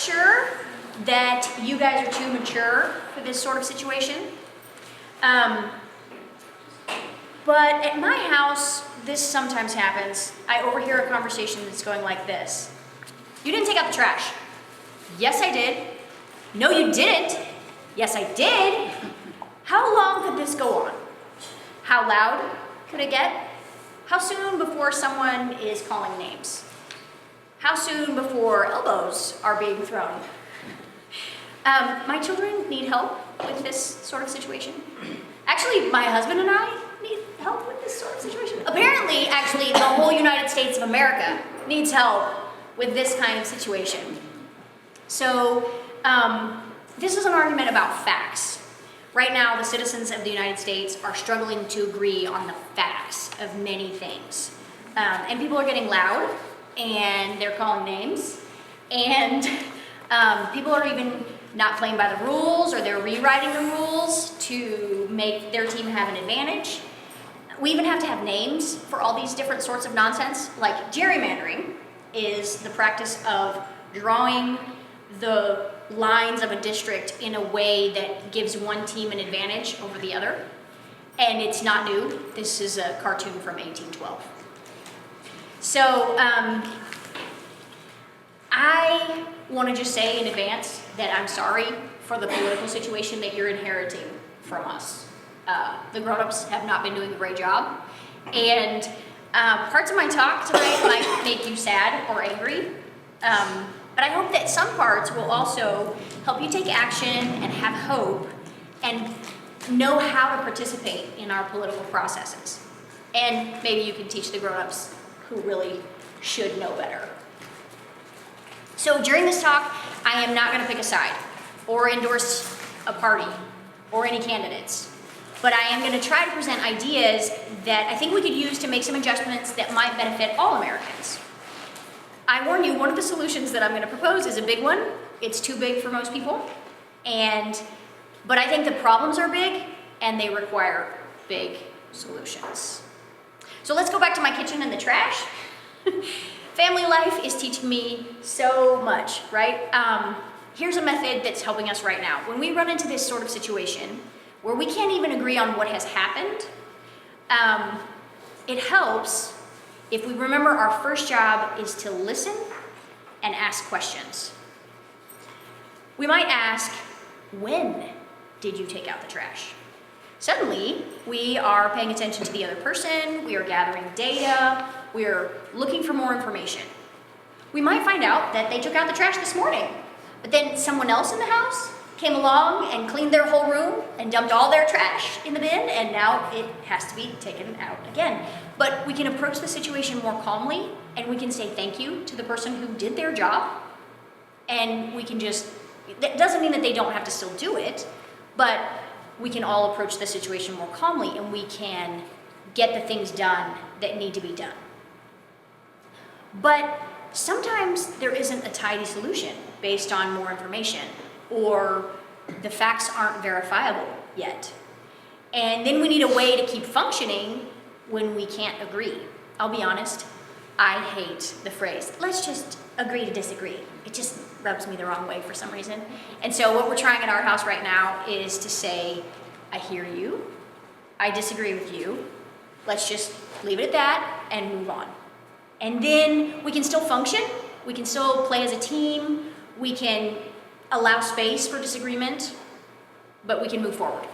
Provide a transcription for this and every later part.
sure that you guys are too mature for this sort of situation. But at my house, this sometimes happens. I overhear a conversation that's going like this. You didn't take out the trash. Yes, I did. No, you didn't. Yes, I did. How long could this go on? How loud could it get? How soon before someone is calling names? How soon before elbows are being thrown? My children need help with this sort of situation. Actually, my husband and I need help with this sort of situation. Apparently, actually, the whole United States of America needs help with this kind of situation. So, this is an argument about facts. Right now, the citizens of the United States are struggling to agree on the facts of many things. And people are getting loud, and they're calling names, and people are even not playing by the rules, or they're rewriting the rules to make their team have an advantage. We even have to have names for all these different sorts of nonsense. Like gerrymandering is the practice of drawing the lines of a district in a way that gives one team an advantage over the other. And it's not new. This is a cartoon from 1812. So I want to just say in advance that I'm sorry for the political situation that you're inheriting from us. The grown-ups have not been doing a great job. And parts of my talk tonight might make you sad or angry. But I hope that some parts will also help you take action and have hope and know how to participate in our political processes. And maybe you can teach the grown-ups who really should know better. So during this talk, I am not going to pick a side or endorse a party or any candidates. But I am going to try to present ideas that I think we could use to make some adjustments that might benefit all Americans. I warn you, one of the solutions that I'm going to propose is a big one. It's too big for most people. But I think the problems are big and they require big solutions. So let's go back to my kitchen and the trash. Family life is teaching me so much, right? Here's a method that's helping us right now. When we run into this sort of situation where we can't even agree on what has happened, it helps if we remember our first job is to listen and ask questions. We might ask, when did you take out the trash? Suddenly, we are paying attention to the other person, we are gathering data, we are looking for more information. We might find out that they took out the trash this morning, but then someone else in the house came along and cleaned their whole room and dumped all their trash in the bin, and now it has to be taken out again. But we can approach the situation more calmly, and we can say thank you to the person who did their job, and we can just, that doesn't mean that they don't have to still do it, but we can all approach the situation more calmly, and we can get the things done that need to be done. But sometimes there isn't a tidy solution based on more information, or the facts aren't verifiable yet. And then we need a way to keep functioning when we can't agree. I'll be honest, I hate the phrase, let's just agree to disagree. It just rubs me the wrong way for some reason. And so what we're trying in our house right now is to say, I hear you, I disagree with you, let's just leave it at that and move on. And then we can still function, we can still play as a team, we can allow space for disagreement, but we can move forward.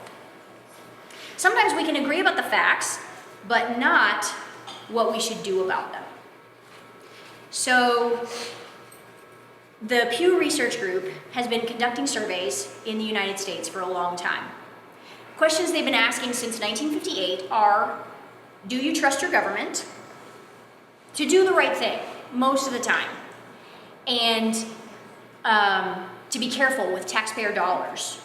Sometimes we can agree about the facts, but not what we should do about them. So the Pew Research Group has been conducting surveys in the United States for a long time. Questions they've been asking since 1958 are, do you trust your government to do the right thing most of the time? And to be careful with taxpayer dollars,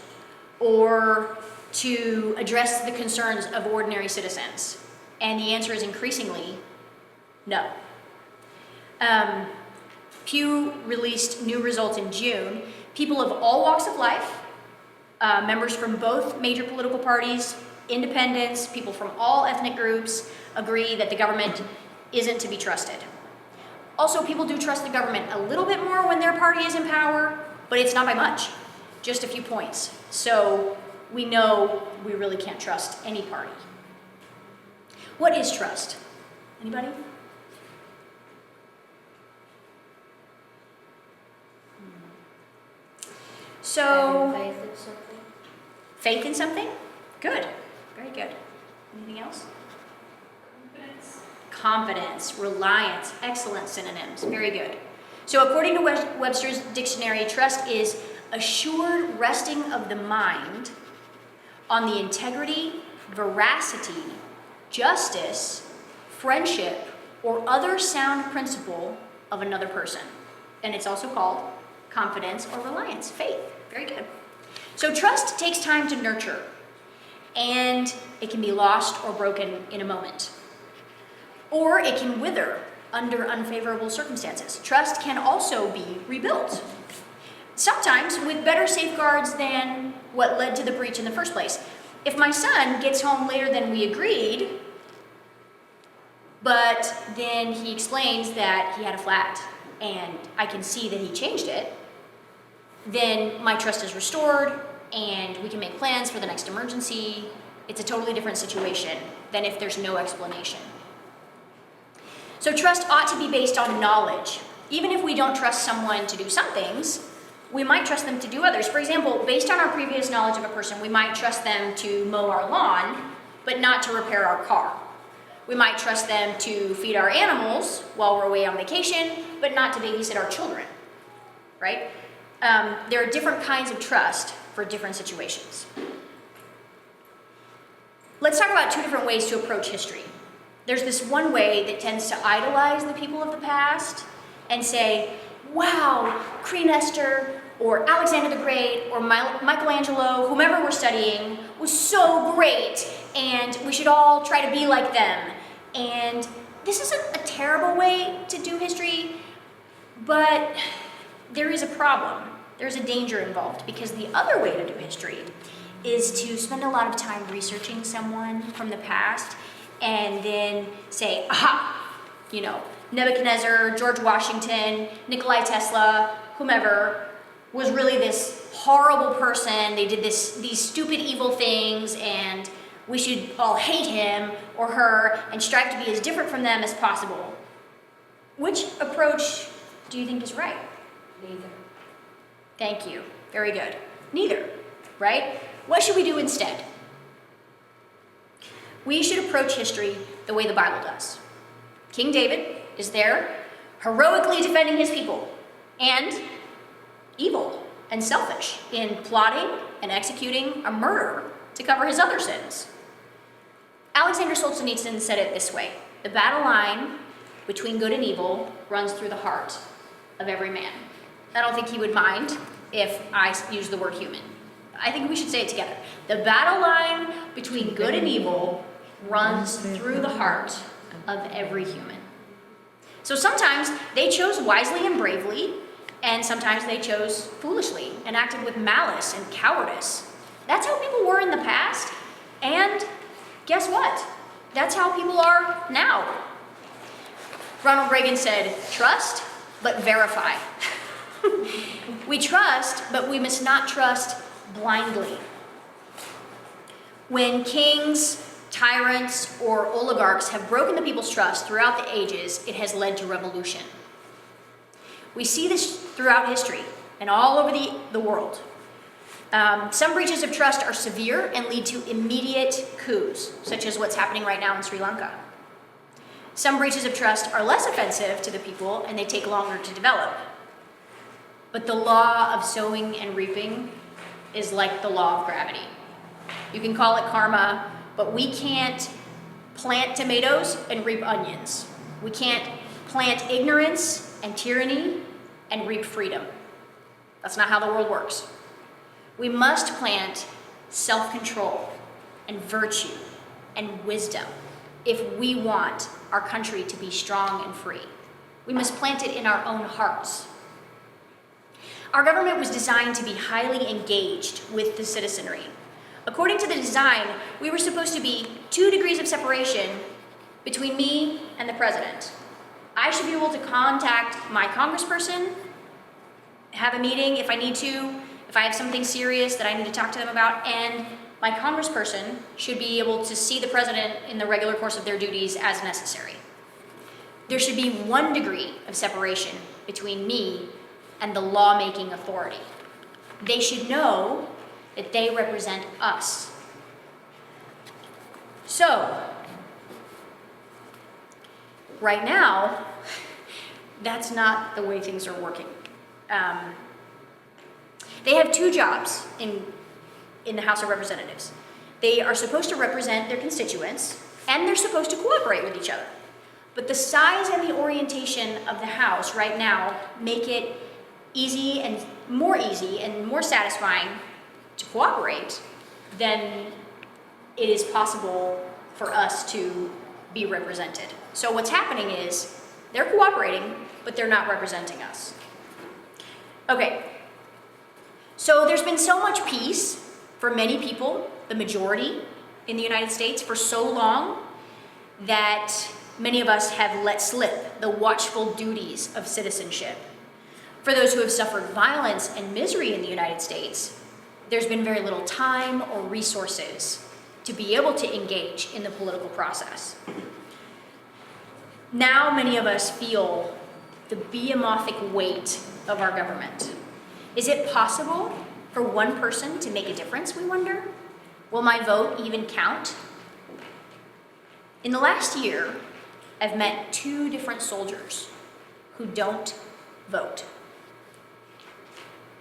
or to address the concerns of ordinary citizens? And the answer is increasingly no. Pew released new results in June. People of all walks of life, members from both major political parties, independents, people from all ethnic groups, agree that the government isn't to be trusted. Also, people do trust the government a little bit more when their party is in power, but it's not by much, just a few points. So we know we really can't trust any party. What is trust? Anybody? So, faith in something. Faith in something? Good. Very good. Anything else? Confidence, reliance, excellent synonyms. Very good. So according to Webster's dictionary, trust is assured resting of the mind on the integrity, veracity, justice, friendship, or other sound principle of another person. And it's also called confidence or reliance, faith. Very good. So trust takes time to nurture, and it can be lost or broken in a moment. Or it can wither under unfavorable circumstances. Trust can also be rebuilt, sometimes with better safeguards than what led to the breach in the first place. If my son gets home later than we agreed, but then he explains that he had a flat and I can see that he changed it, then my trust is restored and we can make plans for the next emergency. It's a totally different situation than if there's no explanation. So trust ought to be based on knowledge. Even if we don't trust someone to do some things, we might trust them to do others. For example, based on our previous knowledge of a person, we might trust them to mow our lawn, but not to repair our car. We might trust them to feed our animals while we're away on vacation, but not to babysit our children, right? There are different kinds of trust for different situations. Let's talk about two different ways to approach history. There's this one way that tends to idolize the people of the past and say, wow, Queen Esther or Alexander the Great or Michelangelo, whomever we're studying, was so great and we should all try to be like them. And this isn't a terrible way to do history, but there is a problem. There's a danger involved because the other way to do history is to spend a lot of time researching someone from the past and then say, aha, Nebuchadnezzar, George Washington, Nikola Tesla, whomever, was really this horrible person. They did these stupid, evil things, and we should all hate him or her and strive to be as different from them as possible. Which approach do you think is right? Neither. Thank you. Very good. Neither, right? What should we do instead? We should approach history the way the Bible does. King David is there, heroically defending his people, and evil and selfish in plotting and executing a murder to cover his other sins. Alexander Solzhenitsyn said it this way: the battle line between good and evil runs through the heart of every man. I don't think he would mind if I use the word human. I think we should say it together. The battle line between good and evil runs through the heart of every human. So sometimes they chose wisely and bravely, and sometimes they chose foolishly and acted with malice and cowardice. That's how people were in the past, and guess what? That's how people are now. Ronald Reagan said, trust, but verify. We trust, but we must not trust blindly. When kings, tyrants, or oligarchs have broken the people's trust throughout the ages, it has led to revolution. We see this throughout history and all over the world. Some breaches of trust are severe and lead to immediate coups, such as what's happening right now in Sri Lanka. Some breaches of trust are less offensive to the people and they take longer to develop. But the law of sowing and reaping is like the law of gravity. You can call it karma, but we can't plant tomatoes and reap onions. We can't plant ignorance and tyranny and reap freedom. That's not how the world works. We must plant self-control and virtue and wisdom if we want our country to be strong and free. We must plant it in our own hearts. Our government was designed to be highly engaged with the citizenry. According to the design, we were supposed to be 2 degrees of separation between me and the president. I should be able to contact my congressperson have a meeting if I need to, if I have something serious that I need to talk to them about, and my congressperson should be able to see the president in the regular course of their duties as necessary. There should be 1 degree of separation between me and the lawmaking authority. They should know that they represent us. So, right now, that's not the way things are working. They have 2 jobs in the House of Representatives. They are supposed to represent their constituents, and they're supposed to cooperate with each other. But the size and the orientation of the House right now make it easy and more satisfying to cooperate than it is possible for us to be represented. So what's happening is they're cooperating, but they're not representing us. Okay, so there's been so much peace for many people, the majority in the United States, for so long that many of us have let slip the watchful duties of citizenship. For those who have suffered violence and misery in the United States, there's been very little time or resources to be able to engage in the political process. Now many of us feel the behemothing weight of our government. Is it possible for one person to make a difference, we wonder? Will my vote even count? In the last year, I've met 2 different soldiers who don't vote.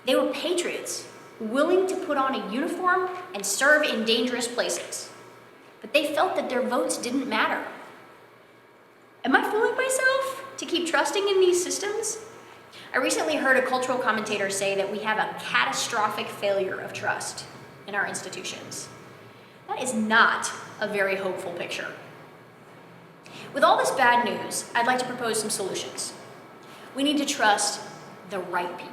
They were patriots, willing to put on a uniform and serve in dangerous places. But they felt that their votes didn't matter. Am I fooling myself to keep trusting in these systems? I recently heard a cultural commentator say that we have a catastrophic failure of trust in our institutions. That is not a very hopeful picture. With all this bad news, I'd like to propose some solutions. We need to trust the right people.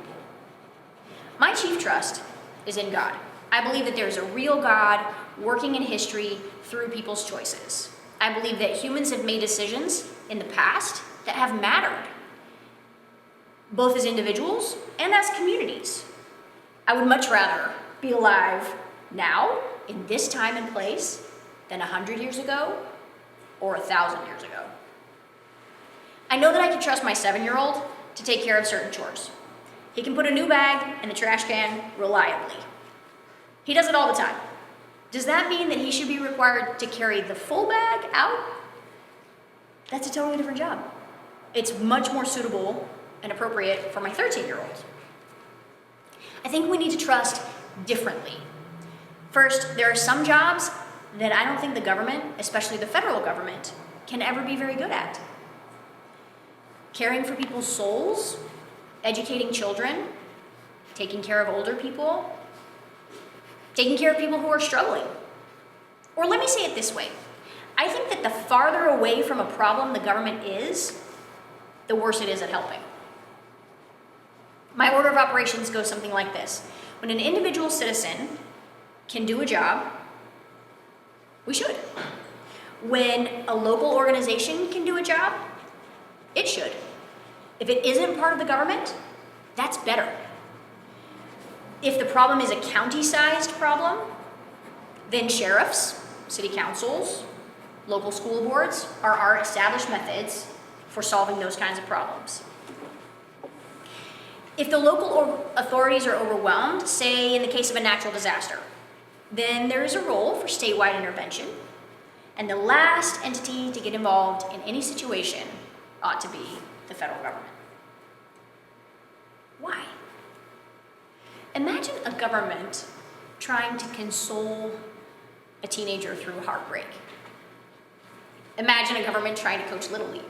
My chief trust is in God. I believe that there's a real God working in history through people's choices. I believe that humans have made decisions in the past that have mattered, both as individuals and as communities. I would much rather be alive now, in this time and place, than 100 years ago or 1,000 years ago. I know that I can trust my 7-year-old to take care of certain chores. He can put a new bag in the trash can reliably. He does it all the time. Does that mean that he should be required to carry the full bag out? That's a totally different job. It's much more suitable and appropriate for my 13-year-old. I think we need to trust differently. First, there are some jobs that I don't think the government, especially the federal government, can ever be very good at. Caring for people's souls, educating children, taking care of older people, taking care of people who are struggling. Or let me say it this way. I think that the farther away from a problem the government is, the worse it is at helping. My order of operations goes something like this. When an individual citizen can do a job, we should. When a local organization can do a job, it should. If it isn't part of the government, that's better. If the problem is a county-sized problem, then sheriffs, city councils, local school boards are our established methods for solving those kinds of problems. If the local authorities are overwhelmed, say in the case of a natural disaster, then there is a role for statewide intervention, and the last entity to get involved in any situation ought to be the federal government. Why? Imagine a government trying to console a teenager through heartbreak. Imagine a government trying to coach Little League.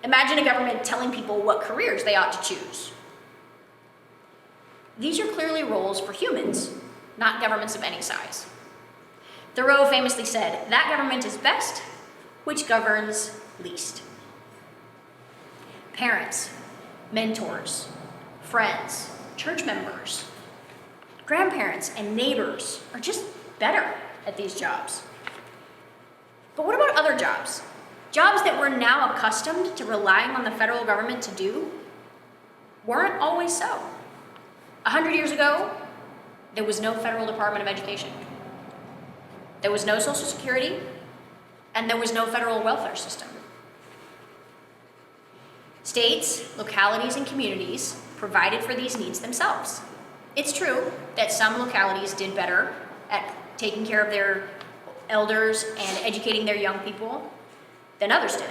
Imagine a government telling people what careers they ought to choose. These are clearly roles for humans, not governments of any size. Thoreau famously said, "That government is best which governs least." Parents, mentors, friends, church members, grandparents, and neighbors are just better at these jobs. But what about other jobs? Jobs that we're now accustomed to relying on the federal government to do? weren't always so. 100 years ago, there was no federal Department of Education. There was no Social Security, and there was no federal welfare system. States, localities, and communities provided for these needs themselves. It's true that some localities did better at taking care of their elders and educating their young people than others did.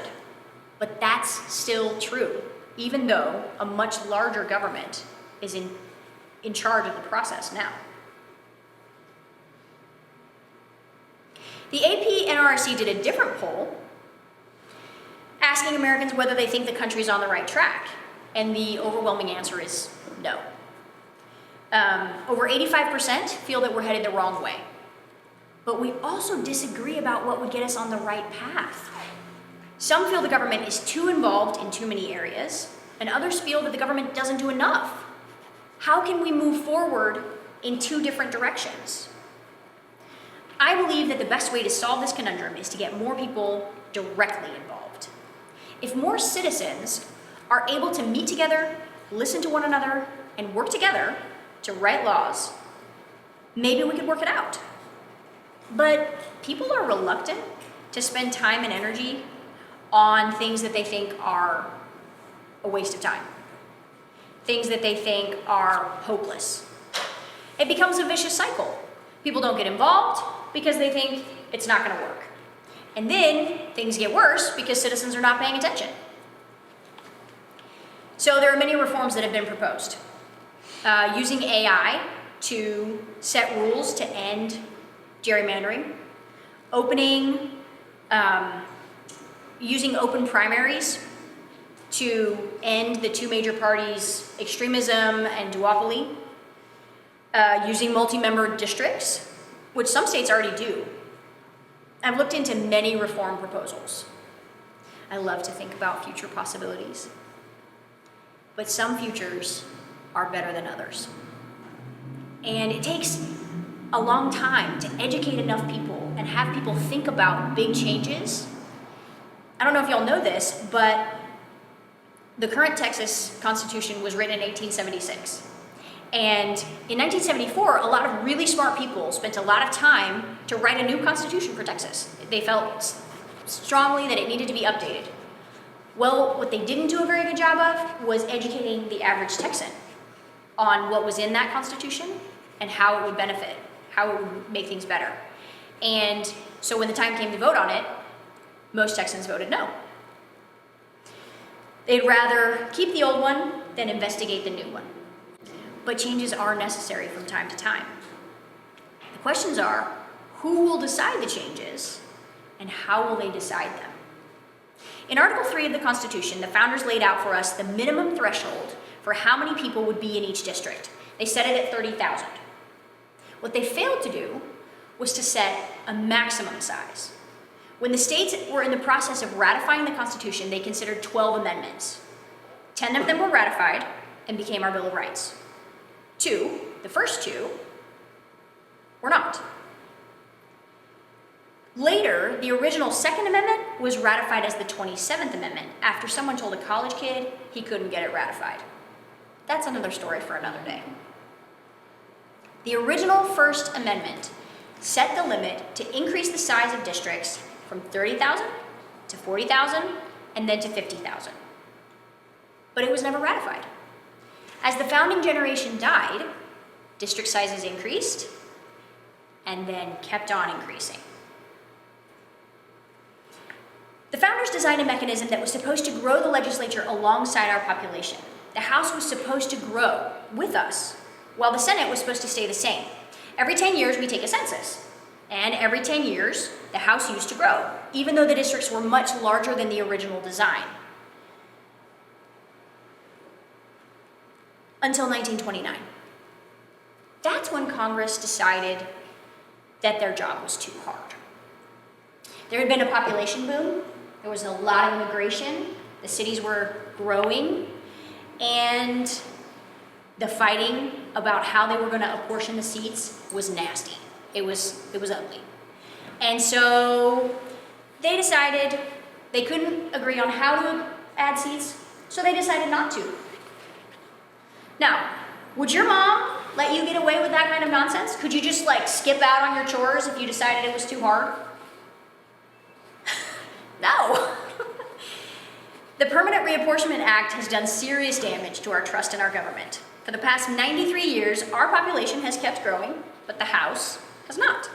But that's still true, even though a much larger government is in charge of the process now. The AP NRC did a different poll asking Americans whether they think the country's on the right track, and the overwhelming answer is no. Over 85% feel that we're headed the wrong way. But we also disagree about what would get us on the right path. Some feel the government is too involved in too many areas, and others feel that the government doesn't do enough. How can we move forward in two different directions? I believe that the best way to solve this conundrum is to get more people directly involved. If more citizens are able to meet together, listen to one another, and work together to write laws, maybe we could work it out. But people are reluctant to spend time and energy on things that they think are a waste of time, things that they think are hopeless. It becomes a vicious cycle. People don't get involved because they think it's not going to work. And then things get worse because citizens are not paying attention. So there are many reforms that have been proposed. Using AI to set rules to end gerrymandering, using open primaries to end the two major parties' extremism and duopoly, using multi-member districts, which some states already do. I've looked into many reform proposals. I love to think about future possibilities, but some futures are better than others. And it takes a long time to educate enough people and have people think about big changes. I don't know if y'all know this, but the current Texas Constitution was written in 1876. And in 1974, a lot of really smart people spent a lot of time to write a new constitution for Texas. They felt strongly that it needed to be updated. Well, what they didn't do a very good job of was educating the average Texan on what was in that constitution and how it would benefit, how it would make things better. And so when the time came to vote on it, most Texans voted no. They'd rather keep the old one than investigate the new one. But changes are necessary from time to time. The questions are, who will decide the changes and how will they decide them? In Article 3 of the Constitution, the founders laid out for us the minimum threshold for how many people would be in each district. They set it at 30,000. What they failed to do was to set a maximum size. When the states were in the process of ratifying the Constitution, they considered 12 amendments. 10 of them were ratified and became our Bill of Rights. The first two, were not. Later, the original Second Amendment was ratified as the 27th Amendment after someone told a college kid he couldn't get it ratified. That's another story for another day. The original First Amendment set the limit to increase the size of districts from 30,000 to 40,000 and then to 50,000. But it was never ratified. As the founding generation died, district sizes increased and then kept on increasing. The founders designed a mechanism that was supposed to grow the legislature alongside our population. The House was supposed to grow with us, while the Senate was supposed to stay the same. Every 10 years, we take a census. And every 10 years, the House used to grow, even though the districts were much larger than the original design. Until 1929. That's when Congress decided that their job was too hard. There had been a population boom. There was a lot of immigration. The cities were growing. And the fighting about how they were going to apportion the seats was nasty. It was ugly. And so they decided they couldn't agree on how to add seats, so they decided not to. Now, would your mom let you get away with that kind of nonsense? Could you just like skip out on your chores if you decided it was too hard? No. The Permanent Reapportionment Act has done serious damage to our trust in our government. For the past 93 years, our population has kept growing, but the House has not.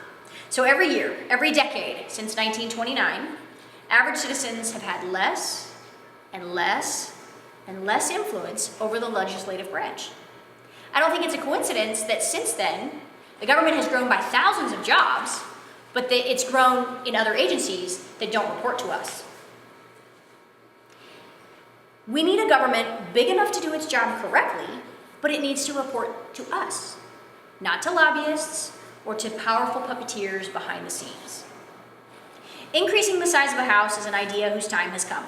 So every year, every decade since 1929, average citizens have had less and less and less influence over the legislative branch. I don't think it's a coincidence that since then, the government has grown by thousands of jobs, but that it's grown in other agencies that don't report to us. We need a government big enough to do its job correctly, but it needs to report to us, not to lobbyists or to powerful puppeteers behind the scenes. Increasing the size of a house is an idea whose time has come.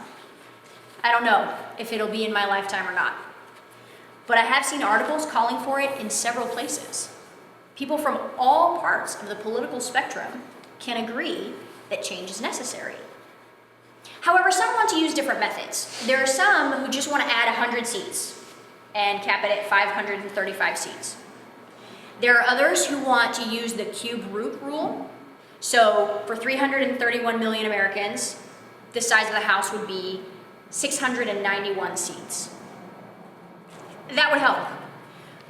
I don't know if it'll be in my lifetime or not, but I have seen articles calling for it in several places. People from all parts of the political spectrum can agree that change is necessary. However, some want to use different methods. There are some who just want to add 100 seats and cap it at 535 seats. There are others who want to use the cube root rule. So for 331 million Americans, the size of the House would be 691 seats. That would help.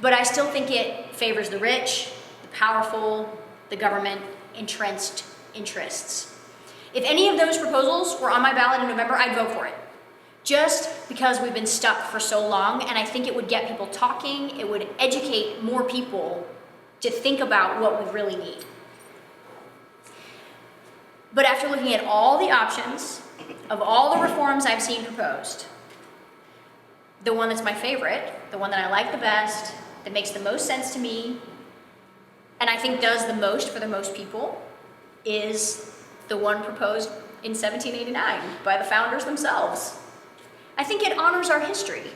But I still think it favors the rich, the powerful, the government, entrenched interests. If any of those proposals were on my ballot in November, I'd vote for it. Just because we've been stuck for so long, and I think it would get people talking, it would educate more people to think about what we really need. But after looking at all the options of all the reforms I've seen proposed, the one that's my favorite, the one that I like the best, that makes the most sense to me, and I think does the most for the most people, is the one proposed in 1789 by the founders themselves. I think it honors our history.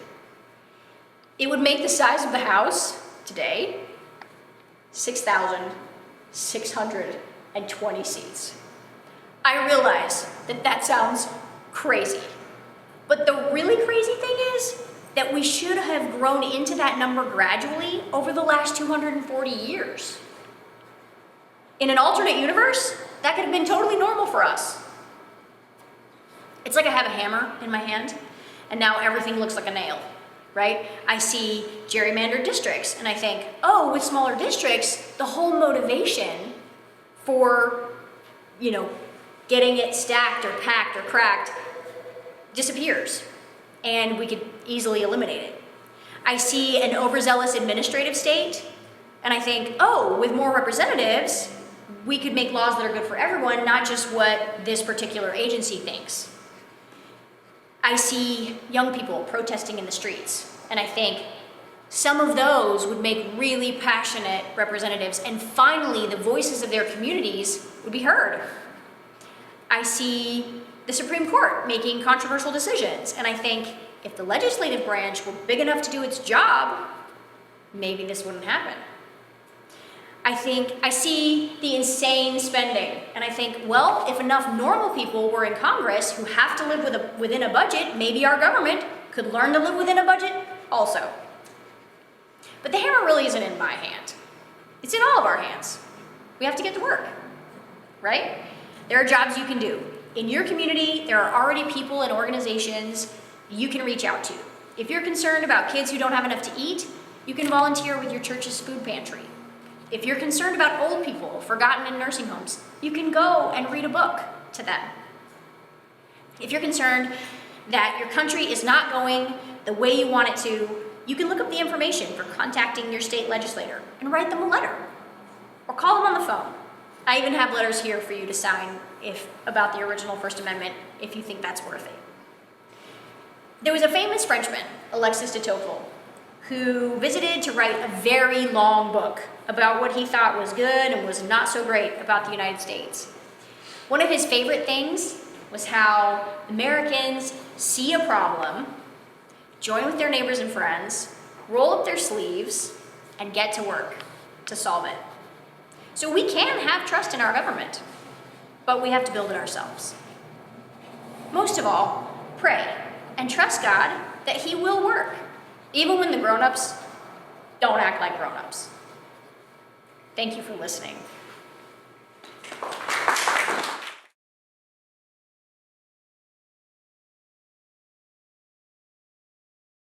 It would make the size of the House today 6,620 seats. I realize that that sounds crazy, but the really crazy thing is that we should have grown into that number gradually over the last 240 years. In an alternate universe, that could have been totally normal for us. It's like I have a hammer in my hand, and now everything looks like a nail, right? I see gerrymandered districts, and I think, oh, with smaller districts, the whole motivation for, getting it stacked or packed or cracked disappears, and we could easily eliminate it. I see an overzealous administrative state, and I think, oh, with more representatives, we could make laws that are good for everyone, not just what this particular agency thinks. I see young people protesting in the streets, and I think some of those would make really passionate representatives, and finally the voices of their communities would be heard. I see the Supreme Court making controversial decisions, and I think if the legislative branch were big enough to do its job, maybe this wouldn't happen. I see the insane spending, and I think, well, if enough normal people were in Congress who have to live within a budget, maybe our government could learn to live within a budget also. But the hammer really isn't in my hand. It's in all of our hands. We have to get to work, right? There are jobs you can do. In your community, there are already people and organizations you can reach out to. If you're concerned about kids who don't have enough to eat, you can volunteer with your church's food pantry. If you're concerned about old people forgotten in nursing homes, you can go and read a book to them. If you're concerned that your country is not going the way you want it to, you can look up the information for contacting your state legislator and write them a letter or call them on the phone. I even have letters here for you to sign about the original First Amendment if you think that's worth it. There was a famous Frenchman, Alexis de Tocqueville, who visited to write a very long book about what he thought was good and was not so great about the United States. One of his favorite things was how Americans see a problem, join with their neighbors and friends, roll up their sleeves, and get to work to solve it. So we can have trust in our government, but we have to build it ourselves. Most of all, pray and trust God that He will work, even when the grown-ups Don't act like grown-ups. Thank you for listening.